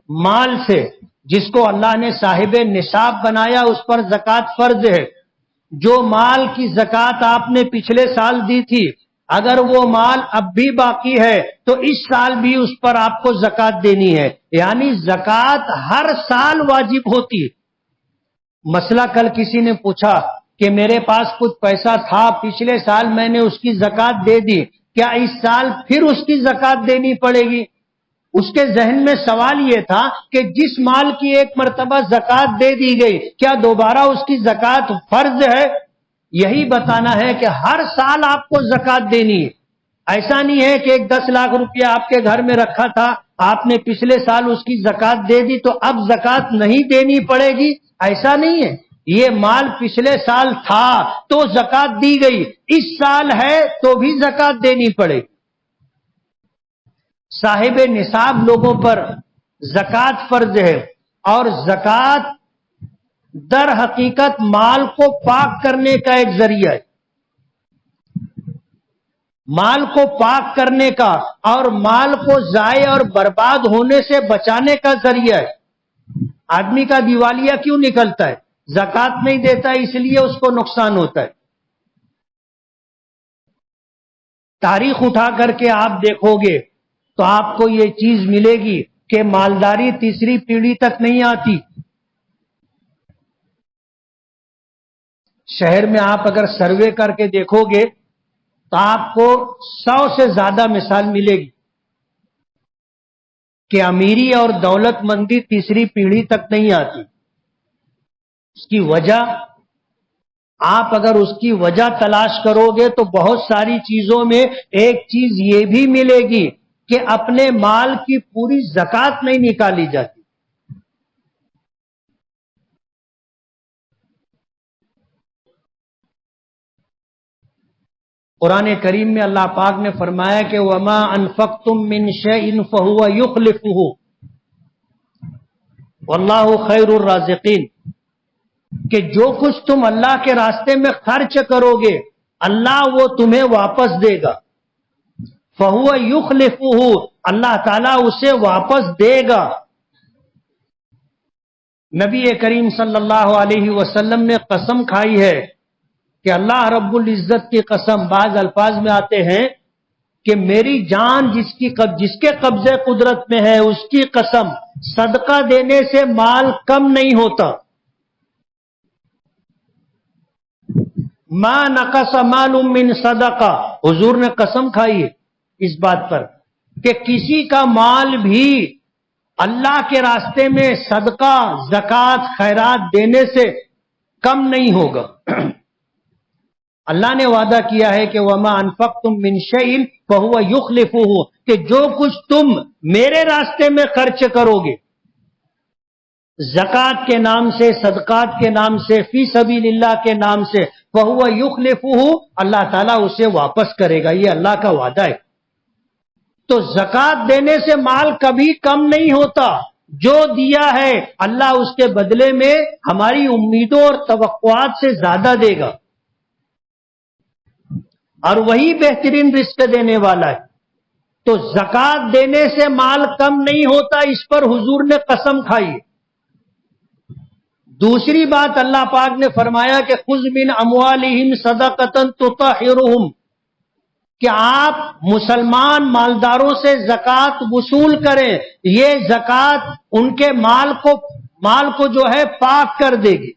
مال سے جس کو اللہ نے صاحب نصاب بنایا اس پر زکوٰۃ فرض ہے. جو مال کی زکوٰۃ آپ نے پچھلے سال دی تھی اگر وہ مال اب بھی باقی ہے تو اس سال بھی اس پر آپ کو زکوٰۃ دینی ہے. یعنی زکوٰۃ ہر سال واجب ہوتی ہے. مسئلہ کل کسی نے پوچھا کہ میرے پاس کچھ پیسہ تھا پچھلے سال میں نے اس کی زکوٰۃ دے دی, کیا اس سال پھر اس کی زکوٰۃ دینی پڑے گی؟ اس کے ذہن میں سوال یہ تھا کہ جس مال کی ایک مرتبہ زکوٰۃ دے دی گئی کیا دوبارہ اس کی زکوٰۃ فرض ہے؟ یہی بتانا ہے کہ ہر سال آپ کو زکوٰۃ دینی ہے. ایسا نہیں ہے کہ ایک 10 لاکھ روپیہ آپ کے گھر میں رکھا تھا, آپ نے پچھلے سال اس کی زکوٰۃ دے دی تو اب زکوٰۃ نہیں دینی پڑے گی, ایسا نہیں ہے. یہ مال پچھلے سال تھا تو زکوٰۃ دی گئی, اس سال ہے تو بھی زکوٰۃ دینی پڑے گی. صاحب نصاب لوگوں پر زکوٰۃ فرض ہے, اور زکوٰۃ در حقیقت مال کو پاک کرنے کا ایک ذریعہ ہے. مال کو پاک کرنے کا اور مال کو ضائع اور برباد ہونے سے بچانے کا ذریعہ ہے. آدمی کا دیوالیہ کیوں نکلتا ہے؟ زکوٰۃ نہیں دیتا اس لیے اس کو نقصان ہوتا ہے. تاریخ اٹھا کر کے آپ دیکھو گے تو آپ کو یہ چیز ملے گی کہ مالداری تیسری پیڑھی تک نہیں آتی. شہر میں آپ اگر سروے کر کے دیکھو گے تو آپ کو 100 سے زیادہ مثال ملے گی کہ امیری اور دولت مندی تیسری پیڑھی تک نہیں آتی. اس کی وجہ آپ اگر اس کی وجہ تلاش کرو گے تو بہت ساری چیزوں میں ایک چیز یہ بھی ملے گی کہ اپنے مال کی پوری زکوٰۃ نہیں نکالی جاتی. قرآن کریم میں اللہ پاک نے فرمایا کہ وما انفقتم من شیء فهو یخلفہ واللہ خیر الرازقین، کہ جو کچھ تم اللہ کے راستے میں خرچ کرو گے اللہ وہ تمہیں واپس دے گا. فَهُوَ يُخْلِفُهُ، اللہ تعالیٰ اسے واپس دے گا. نبی کریم صلی اللہ علیہ وسلم نے قسم کھائی ہے کہ اللہ رب العزت کی قسم، بعض الفاظ میں آتے ہیں کہ میری جان جس کے قبضے قدرت میں ہے اس کی قسم، صدقہ دینے سے مال کم نہیں ہوتا. ما نقص مال من صدقہ، حضور نے قسم کھائی ہے اس بات پر کہ کسی کا مال بھی اللہ کے راستے میں صدقہ، زکوٰۃ، خیرات دینے سے کم نہیں ہوگا. اللہ نے وعدہ کیا ہے کہ وما انفقتم من شیء فهو یخلفہ، کہ جو کچھ تم میرے راستے میں خرچ کرو گے، زکوٰۃ کے نام سے، صدقات کے نام سے، فی سبیل اللہ کے نام سے، فهو یخلفہ، اللہ تعالیٰ اسے واپس کرے گا. یہ اللہ کا وعدہ ہے. تو زکوٰۃ دینے سے مال کبھی کم نہیں ہوتا. جو دیا ہے اللہ اس کے بدلے میں ہماری امیدوں اور توقعات سے زیادہ دے گا، اور وہی بہترین رزق دینے والا ہے. تو زکوٰۃ دینے سے مال کم نہیں ہوتا، اس پر حضور نے قسم کھائی. دوسری بات اللہ پاک نے فرمایا کہ خذ من اموالہم صدقۃ تطہرہم، کہ آپ مسلمان مالداروں سے زکوٰۃ وصول کریں. یہ زکوٰۃ ان کے مال کو جو ہے پاک کر دے گی،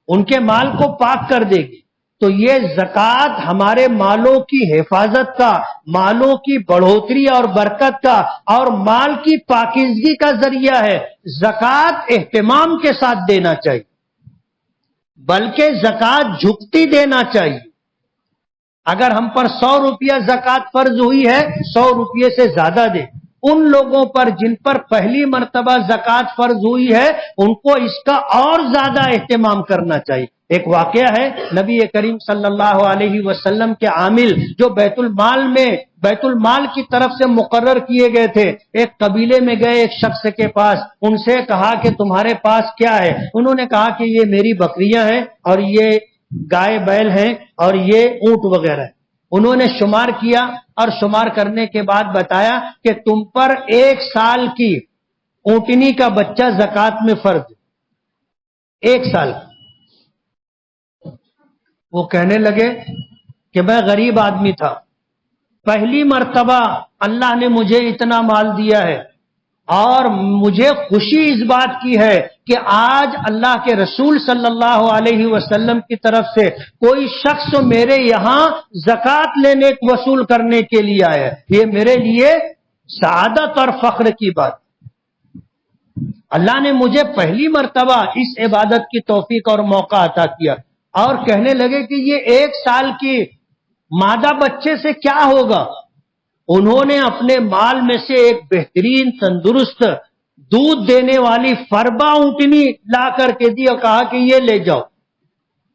ان کے مال کو پاک کر دے گی. تو یہ زکوٰۃ ہمارے مالوں کی حفاظت کا، مالوں کی بڑھوتری اور برکت کا، اور مال کی پاکیزگی کا ذریعہ ہے. زکوٰۃ اہتمام کے ساتھ دینا چاہیے، بلکہ زکوٰۃ جھکتی دینا چاہیے. اگر ہم پر 100 روپیہ زکوٰۃ فرض ہوئی ہے، 100 روپیے سے زیادہ دے. ان لوگوں پر جن پر پہلی مرتبہ زکوٰۃ فرض ہوئی ہے ان کو اس کا اور زیادہ اہتمام کرنا چاہیے. ایک واقعہ ہے، نبی کریم صلی اللہ علیہ وسلم کے عامل جو بیت المال کی طرف سے مقرر کیے گئے تھے، ایک قبیلے میں گئے ایک شخص کے پاس. ان سے کہا کہ تمہارے پاس کیا ہے؟ انہوں نے کہا کہ یہ میری بکریاں ہیں اور یہ گائے بیل ہیں اور یہ اونٹ وغیرہ ہے. انہوں نے شمار کیا اور شمار کرنے کے بعد بتایا کہ تم پر 1 سال کی اونٹنی کا بچہ زکات میں فرض ہے، 1 سال کا۔ وہ کہنے لگے کہ میں غریب آدمی تھا، پہلی مرتبہ اللہ نے مجھے اتنا مال دیا ہے، اور مجھے خوشی اس بات کی ہے کہ آج اللہ کے رسول صلی اللہ علیہ وسلم کی طرف سے کوئی شخص میرے یہاں زکات لینے وصول کرنے کے لیے آیا ہے، یہ میرے لیے سعادت اور فخر کی بات۔ اللہ نے مجھے پہلی مرتبہ اس عبادت کی توفیق اور موقع عطا کیا، اور کہنے لگے کہ یہ 1 سال کی مادہ بچے سے کیا ہوگا؟ انہوں نے اپنے مال میں سے ایک بہترین تندرست دودھ دینے والی فربا اونٹنی لا کر کے دی اور کہا کہ یہ لے جاؤ۔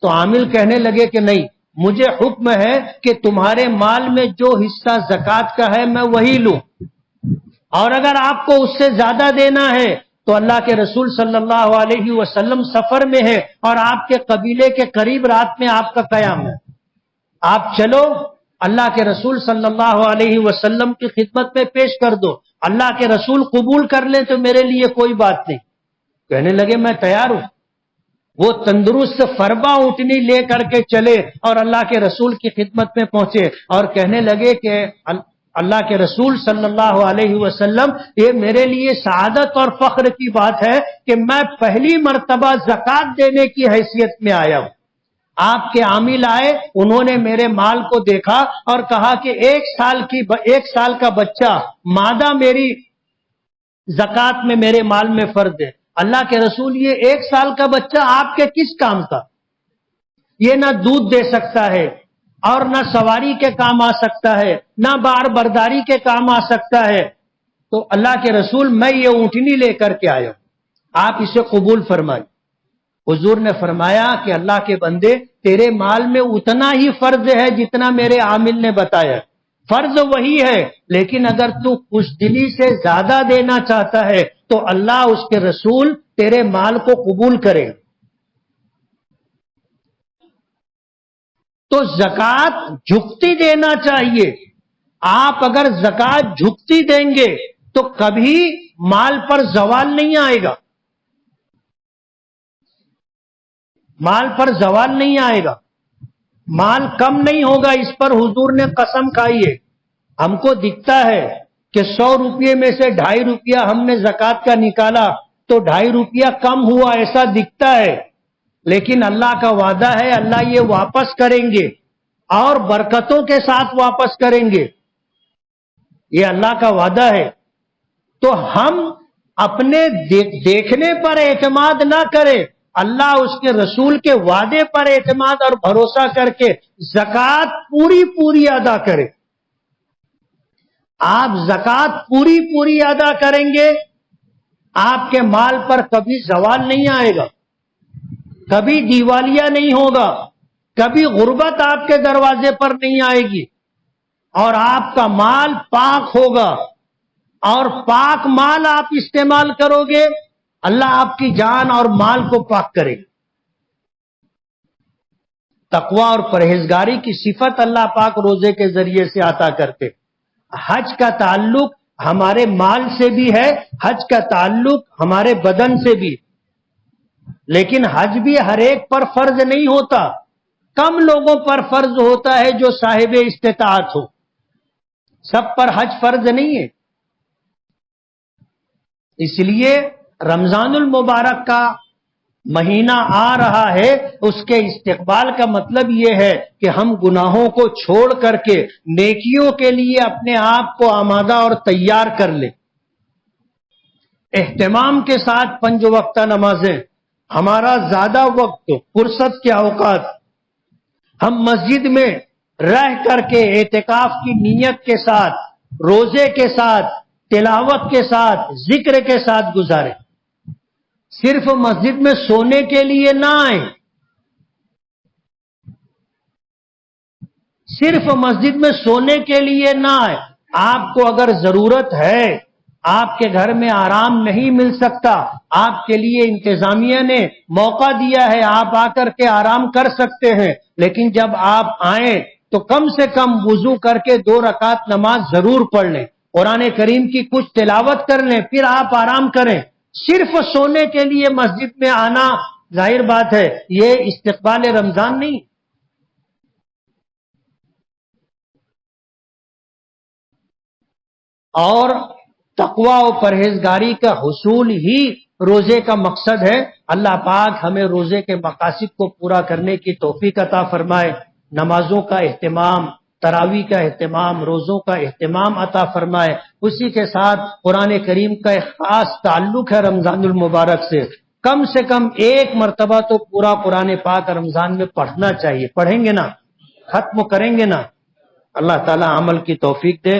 تو عامل کہنے لگے کہ نہیں، مجھے حکم ہے کہ تمہارے مال میں جو حصہ زکات کا ہے میں وہی لوں، اور اگر آپ کو اس سے زیادہ دینا ہے تو اللہ کے رسول صلی اللہ علیہ وسلم سفر میں ہے اور آپ کے قبیلے کے قریب رات میں آپ کا قیام ہے، آپ چلو اللہ کے رسول صلی اللہ علیہ وسلم کی خدمت میں پیش کر دو، اللہ کے رسول قبول کر لیں تو میرے لیے کوئی بات نہیں۔ کہنے لگے میں تیار ہوں۔ وہ تندرست فربا اونٹنی لے کر کے چلے اور اللہ کے رسول کی خدمت میں پہنچے اور کہنے لگے کہ اللہ کے رسول صلی اللہ علیہ وسلم، یہ میرے لیے سعادت اور فخر کی بات ہے کہ میں پہلی مرتبہ زکات دینے کی حیثیت میں آیا ہوں۔ آپ کے عامل آئے، انہوں نے میرے مال کو دیکھا اور کہا کہ 1 سال کا بچہ مادہ میری زکات میں میرے مال میں فرض ہے۔ اللہ کے رسول، یہ 1 سال کا بچہ آپ کے کس کام کا؟ یہ نہ دودھ دے سکتا ہے اور نہ سواری کے کام آ سکتا ہے، نہ بار برداری کے کام آ سکتا ہے۔ تو اللہ کے رسول، میں یہ اونٹنی لے کر کے آیا ہوں، آپ اسے قبول فرمائیں۔ حضور نے فرمایا کہ اللہ کے بندے، تیرے مال میں اتنا ہی فرض ہے جتنا میرے عامل نے بتایا، فرض وہی ہے، لیکن اگر تو خوش دلی سے زیادہ دینا چاہتا ہے تو اللہ اس کے رسول تیرے مال کو قبول کرے۔ تو زکات جھکتی دینا چاہیے۔ آپ اگر زکات جھکتی دیں گے تو کبھی مال پر زوال نہیں آئے گا، مال پر زوال نہیں آئے گا، مال کم نہیں ہوگا، اس پر حضور نے قسم کھائی ہے۔ ہم کو دکھتا ہے کہ 100 روپے میں سے 2.5 روپیہ ہم نے زکات کا نکالا تو 2.5 روپیہ کم ہوا، ایسا دکھتا ہے، لیکن اللہ کا وعدہ ہے اللہ یہ واپس کریں گے اور برکتوں کے ساتھ واپس کریں گے، یہ اللہ کا وعدہ ہے۔ تو ہم اپنے دیکھنے پر اعتماد نہ کریں، اللہ اس کے رسول کے وعدے پر اعتماد اور بھروسہ کر کے زکات پوری ادا کریں۔ آپ زکات پوری ادا کریں گے، آپ کے مال پر کبھی زوال نہیں آئے گا، کبھی دیوالیہ نہیں ہوگا، کبھی غربت آپ کے دروازے پر نہیں آئے گی، اور آپ کا مال پاک ہوگا، اور پاک مال آپ استعمال کرو گے، اللہ آپ کی جان اور مال کو پاک کرے گا۔ تقوی اور پرہیزگاری کی صفت اللہ پاک روزے کے ذریعے سے عطا کرتے۔ حج کا تعلق ہمارے مال سے بھی ہے، حج کا تعلق ہمارے بدن سے بھی، لیکن حج بھی ہر ایک پر فرض نہیں ہوتا، کم لوگوں پر فرض ہوتا ہے جو صاحب استطاعت ہو، سب پر حج فرض نہیں ہے۔ اس لیے رمضان المبارک کا مہینہ آ رہا ہے، اس کے استقبال کا مطلب یہ ہے کہ ہم گناہوں کو چھوڑ کر کے نیکیوں کے لیے اپنے آپ کو آمادہ اور تیار کر لیں۔ اہتمام کے ساتھ 5 وقتہ نمازیں، ہمارا زیادہ وقت فرصت کے اوقات ہم مسجد میں رہ کر کے اعتکاف کی نیت کے ساتھ، روزے کے ساتھ، تلاوت کے ساتھ، ذکر کے ساتھ گزاریں۔ صرف مسجد میں سونے کے لیے نہ آئیں، صرف مسجد میں سونے کے لیے نہ آئیں۔ آپ کو اگر ضرورت ہے، آپ کے گھر میں آرام نہیں مل سکتا، آپ کے لیے انتظامیہ نے موقع دیا ہے، آپ آ کر کے آرام کر سکتے ہیں، لیکن جب آپ آئیں تو کم سے کم وضو کر کے 2 رکعت نماز ضرور پڑھ لیں، قرآن کریم کی کچھ تلاوت کر لیں، پھر آپ آرام کریں۔ صرف سونے کے لیے مسجد میں آنا ظاہر بات ہے یہ استقبال رمضان نہیں۔ اور تقوی و پرہیزگاری کا حصول ہی روزے کا مقصد ہے۔ اللہ پاک ہمیں روزے کے مقاصد کو پورا کرنے کی توفیق عطا فرمائے، نمازوں کا اہتمام، تراویح کا اہتمام، روزوں کا اہتمام عطا فرمائے۔ اسی کے ساتھ قرآن کریم کا ایک خاص تعلق ہے رمضان المبارک سے کم ایک مرتبہ تو پورا قرآن پاک رمضان میں پڑھنا چاہیے۔ پڑھیں گے نا، ختم کریں گے نا، اللہ تعالی عمل کی توفیق دے۔